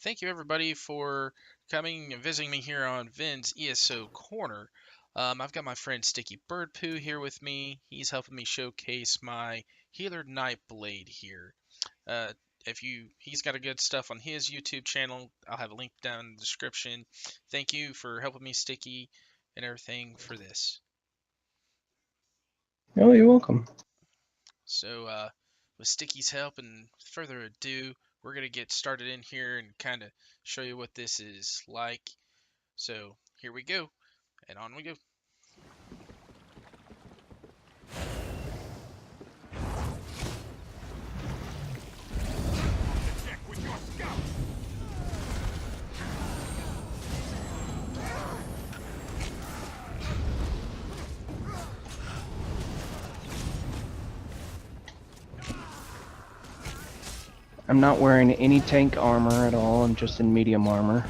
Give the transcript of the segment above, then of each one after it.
Thank you everybody for coming and visiting me here on Vin's ESO Corner. I've got my friend Stickybirdpoo here with me. He's helping me showcase my healer Nightblade here. Uh, he's got a good stuff on his YouTube channel. I'll have a link down in the description. Thank you for helping me, Sticky, and everything for this. Oh, you're welcome. So, with Sticky's help and further ado, we're gonna get started in here and kind of show you what this is like. So here we go, and on we go. I'm not wearing any tank armor at all. I'm just in medium armor.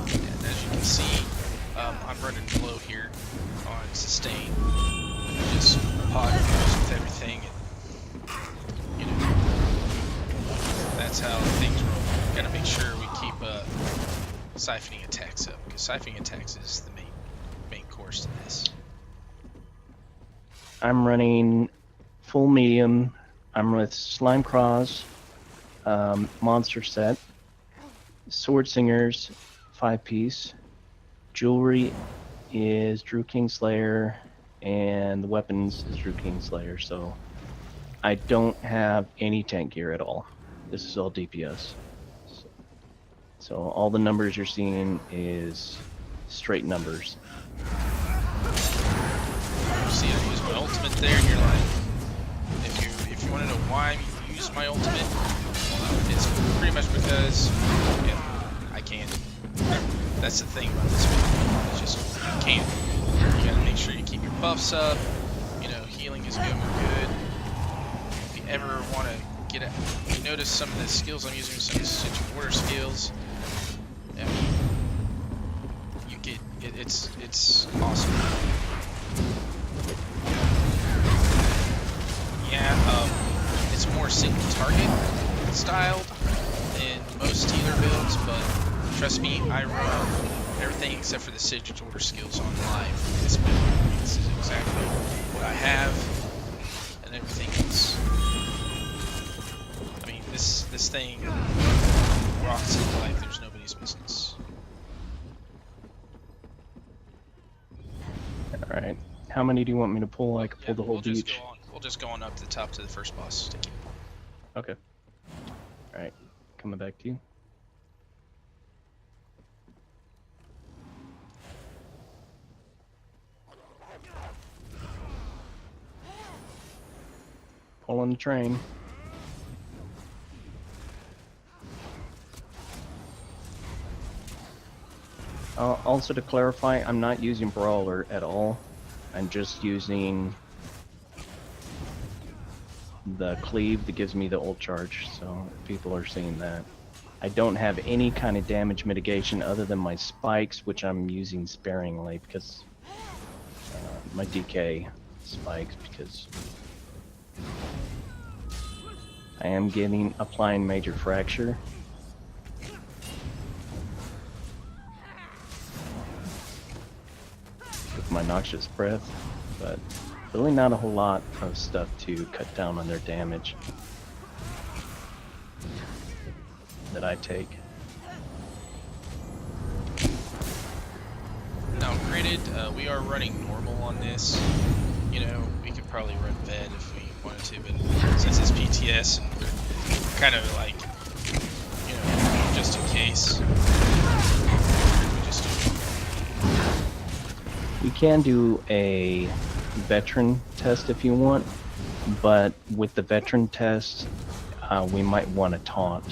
And as you can see, I'm running low here on sustain. Just pot with everything, and that's how things roll. Gotta make sure we keep siphoning attacks up, because siphoning attacks is the main course to this. I'm running full medium. I'm with Slime Craws, Monster Set, Sword Singers, 5-piece. Jewelry is Drew Kingslayer, and the weapons is Drew Kingslayer, so I don't have any tank gear at all. This is all DPS. So all the numbers you're seeing is straight numbers. You see I use my ultimate there, and you're like, if you want to know why I use my ultimate, it's pretty much because I can. That's the thing about this video. It's just you can't. You gotta make sure you keep your buffs up. Healing is going good. If you ever want to get it, you notice some of the skills I'm using, some of the Psijic water skills. I mean, you get it's awesome. Yeah, it's more single target styled than most healer builds, but trust me, I run everything except for the Psijic order skills on live. This build, this is exactly what I have, and everything else. I mean, this thing rocks it like there's nobody's business. All right. How many do you want me to pull? I can pull the whole beach. We'll just go on up to the top to the first boss. Sticky. Okay. All right. Coming back to you. Pulling the train. Also to clarify, I'm not using Brawler at all. I'm just using the cleave that gives me the ult charge, so people are seeing that. I don't have any kind of damage mitigation other than my spikes, which I'm using sparingly because my DK spikes, because I am applying major fracture. With my noxious breath, but really not a whole lot of stuff to cut down on their damage that I take. Now, granted, we are running normal on this. We could probably run Ved if we wanted to, but since it's PTS and we're kind of like, just in case, we just do. You can do a veteran test if you want, but with the veteran test, we might want to taunt,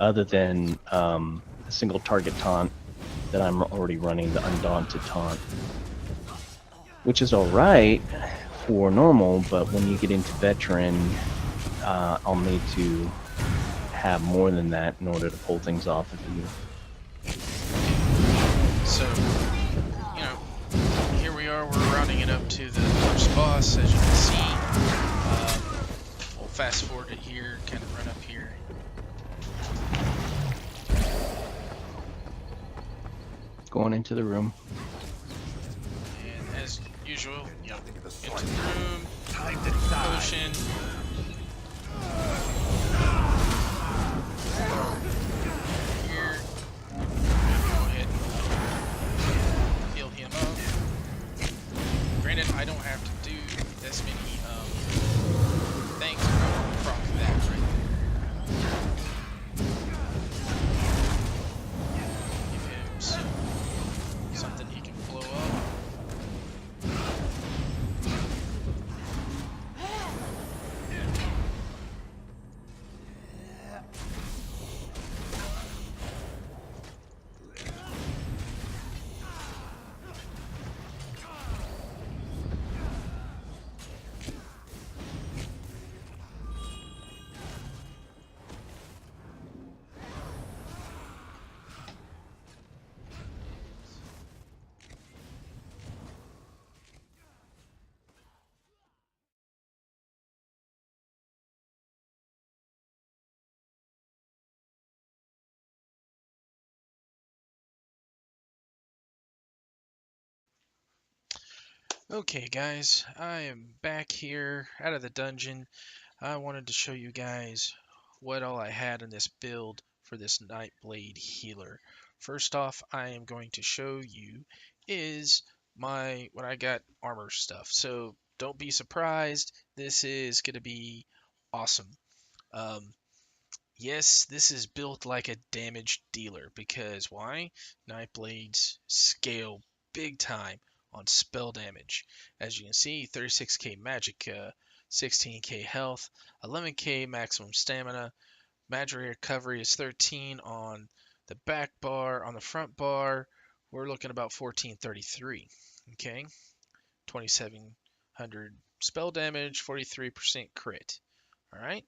other than a single target taunt that I'm already running, the Undaunted taunt, which is alright for normal, but when you get into veteran, I'll need to have more than that in order to pull things off of you. So, here we are, we're rounding it up to the first boss, as you can see. fast forward it here, kind of run up here. Going into the room. And as usual, you know, into the room, potion. Here. Go ahead and heal him up. Granted, I don't have to do as many things. Proc that right there. Give him something he can blow up. Okay guys, I am back here out of the dungeon. I wanted to show you guys what all I had in this build for this Nightblade Healer. First off, I am going to show you is what I got armor stuff. So don't be surprised, this is going to be awesome. Yes, this is built like a damage dealer because why? Nightblades scale big time on spell damage. As you can see, 36k magic, 16k health, 11k maximum stamina. Magic recovery is 13 on the back bar. On the front bar, we're looking about 1433. Okay, 2700 spell damage, 43% crit. All right,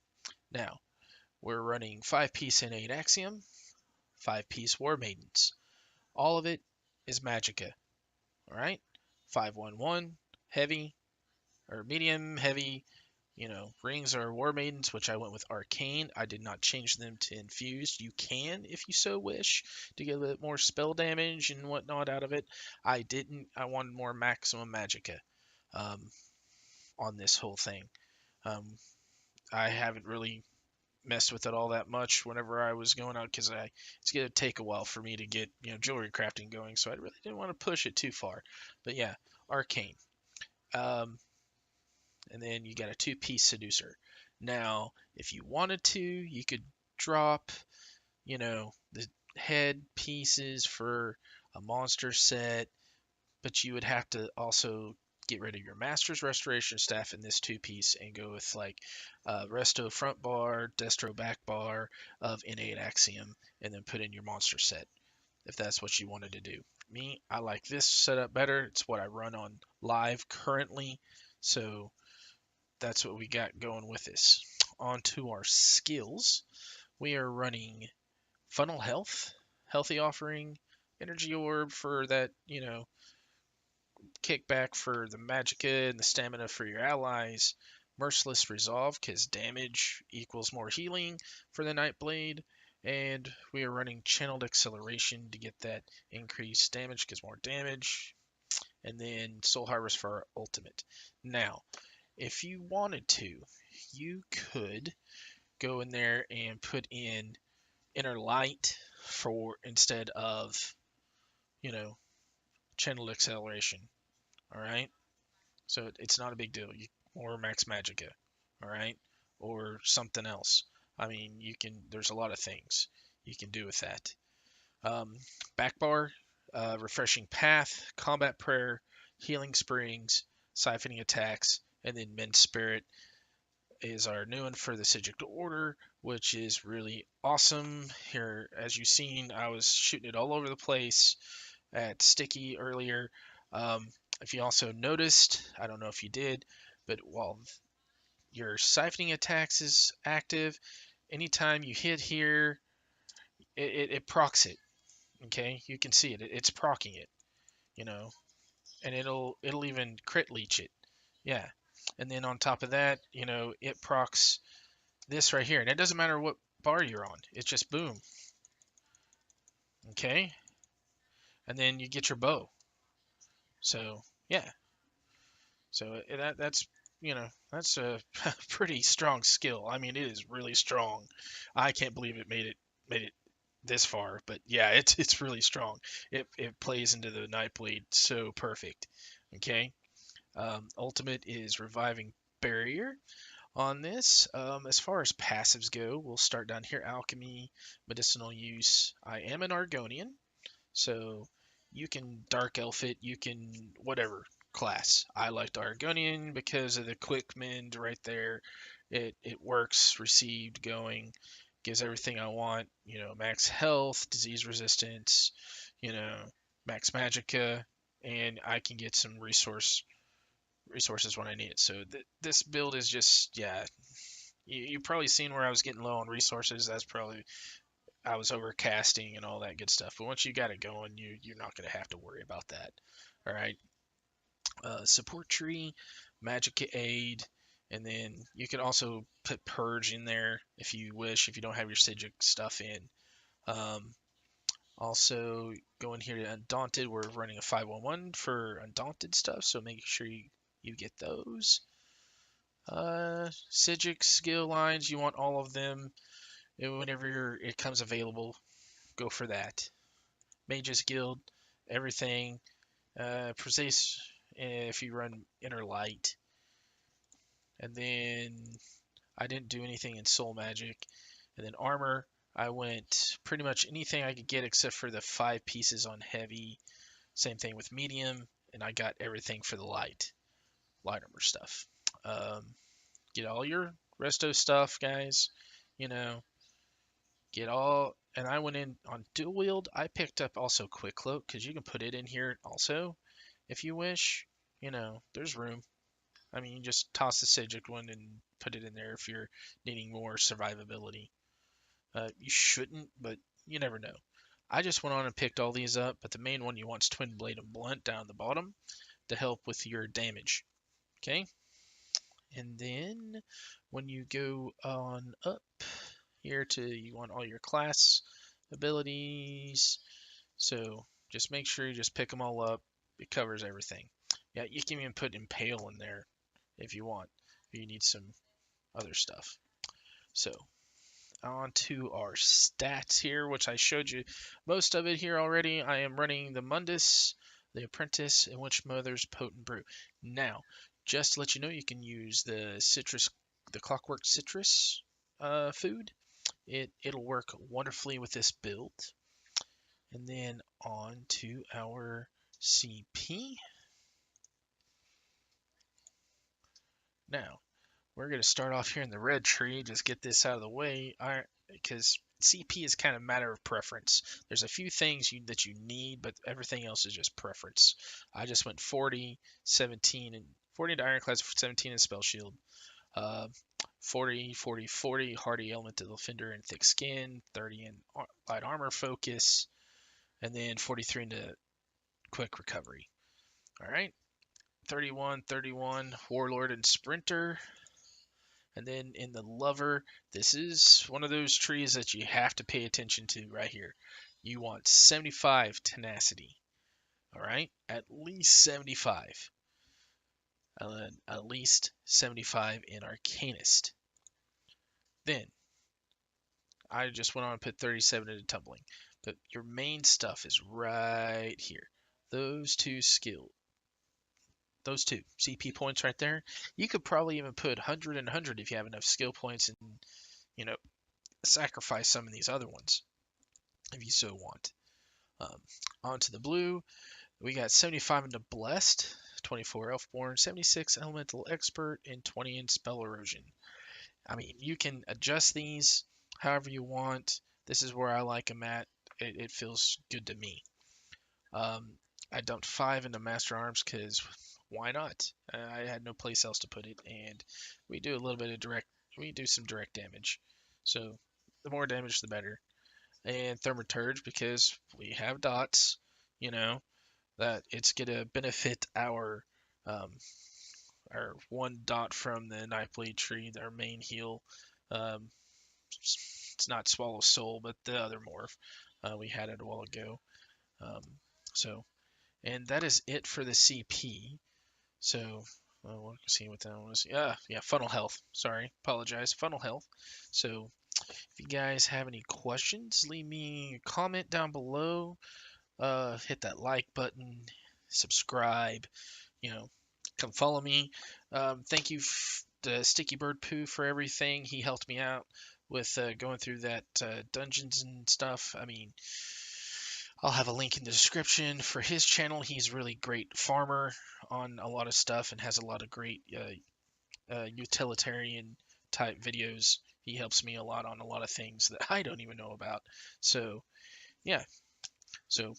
now we're running 5-piece innate axiom, 5-piece war maidens. All of it is magicka. All right, 511 heavy or medium heavy. You know, rings are war maidens, which I went with arcane. I did not change them to infused. You can, if you so wish, to get a bit more spell damage and whatnot out of it. I didn't. I wanted more maximum magicka on this whole thing. Um, I haven't really messed with it all that much whenever I was going out because it's gonna take a while for me to get jewelry crafting going, so I really didn't want to push it too far. But yeah, arcane, and then you got a 2-piece seducer. Now, if you wanted to, you could drop the head pieces for a monster set, but you would have to also get rid of your Master's Restoration Staff in this 2-piece and go with like Resto front bar, Destro back bar of Innate Axiom, and then put in your monster set if that's what you wanted to do. Me, I like this setup better. It's what I run on live currently, so that's what we got going with this. On to our skills. We are running Funnel Health, Healthy Offering, Energy Orb for that, kickback for the magicka and the stamina for your allies. Merciless Resolve, because damage equals more healing for the Nightblade. And we are running Channeled Acceleration to get that increased damage, because more damage. And then Soul Harvest for our ultimate. Now, if you wanted to, you could go in there and put in Inner Light for instead of, Channeled Acceleration. All right. So it's not a big deal. Or Max Magicka, all right, or something else. I mean, There's a lot of things you can do with that. Back bar, refreshing path, combat prayer, healing springs, siphoning attacks, and then Men's Spirit is our new one for the Psijic Order, which is really awesome. Here, as you've seen, I was shooting it all over the place at Sticky earlier. If you also noticed, I don't know if you did, but while your siphoning attacks is active, anytime you hit here, it procs it. Okay, you can see it. It's procking it, and it'll even crit leech it. Yeah. And then on top of that, you know, it procs this right here. And it doesn't matter what bar you're on. It's just boom. Okay? And then you get your bow. So, yeah. So that's, you know, that's a pretty strong skill. I mean, it is really strong. I can't believe it made it this far, but yeah, it's really strong. It plays into the Nightblade so perfect. Okay. Ultimate is reviving barrier on this. As far as passives go, we'll start down here. Alchemy, medicinal use. I am an Argonian, so you can Dark Elf it, you can whatever class. I liked Argonian because of the quick mend right there. It works, received, going, gives everything I want. You know, max health, disease resistance, you know, max magicka, and I can get some resources when I need it. So this build is just, yeah, you probably seen where I was getting low on resources. That's probably I was overcasting and all that good stuff. But once you got it going, you're not gonna have to worry about that. All right. Support tree, magic aid, and then you can also put purge in there if you wish. If you don't have your Psijic stuff in. Um, Also, go in here to Undaunted. We're running a 511 for Undaunted stuff, so make sure you get those. Psijic skill lines, you want all of them. And whenever it comes available, go for that. Mages Guild, everything. Precise if you run Inner Light. And then I didn't do anything in Soul Magic. And then Armor, I went pretty much anything I could get except for the 5 pieces on Heavy. Same thing with Medium. And I got everything for the Light Armor stuff. Get all your resto stuff, guys. You know, get all. And I went in on dual wield. I picked up also quick cloak because you can put it in here also if you wish. You know, there's room. I mean, you just toss the Psijic one and put it in there if you're needing more survivability. You shouldn't, but you never know. I just went on and picked all these up, but the main one you want is Twin Blade and Blunt down the bottom to help with your damage. Okay? And then when you go on up here to, you want all your class abilities. So just make sure you just pick them all up. It covers everything. Yeah, you can even put Impale in there if you want. If you need some other stuff. So on to our stats here, which I showed you most of it here already. I am running the Mundus, the Apprentice, and Witch Mother's Potent Brew. Now, just to let you know, you can use the citrus, the Clockwork Citrus food. It'll work wonderfully with this build. And then on to our CP. Now, we're going to start off here in the red tree, just get this out of the way, because CP is kind of a matter of preference. There's a few things that you need, but everything else is just preference. I just went 40, 17, and 40 to Ironclad, 17 in Spell Shield, 40, 40, 40, Hardy Elemental Defender and Thick Skin, 30 in Light Armor Focus, and then 43 into Quick Recovery. All right, 31, 31, Warlord and Sprinter. And then in the Lover, this is one of those trees that you have to pay attention to right here. You want 75 tenacity. All right, at least 75. At least 75 in Arcanist. Then I just went on and put 37 into Tumbling. But your main stuff is right here. Those two CP points right there. You could probably even put 100 and 100 if you have enough skill points and, you know, sacrifice some of these other ones if you so want. On to the blue, we got 75 into Blessed, 24 Elfborn, 76 Elemental Expert, and 20 in Spell Erosion. I mean, you can adjust these however you want. This is where I like them at. It feels good to me. I dumped 5 into Master Arms because why not? I had no place else to put it, and we do a little bit of direct. We do some direct damage, so the more damage, the better. And Thaumaturge because we have dots. You know that it's gonna benefit our our 1 dot from the Nightblade tree, our main heal. Um, it's not Swallow Soul, but the other morph. We had it a while ago. Um, so, and that is it for the CP. So, we'll see what that was. Yeah, Funnel Health. Sorry, apologize. Funnel Health. So, if you guys have any questions, leave me a comment down below. Hit that like button, subscribe. Come follow me. Thank you to Stickybirdpoo for everything. He helped me out with going through that dungeons and stuff. I mean, I'll have a link in the description for his channel. He's a really great farmer on a lot of stuff and has a lot of great utilitarian type videos. He helps me a lot on a lot of things that I don't even know about. So, yeah. So,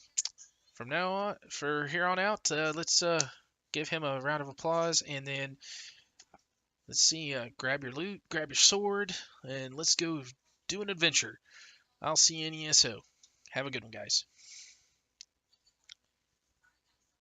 from now on, for here on out, let's give him a round of applause, and then let's see, grab your loot, grab your sword, and let's go do an adventure. I'll see you in ESO. Have a good one, guys.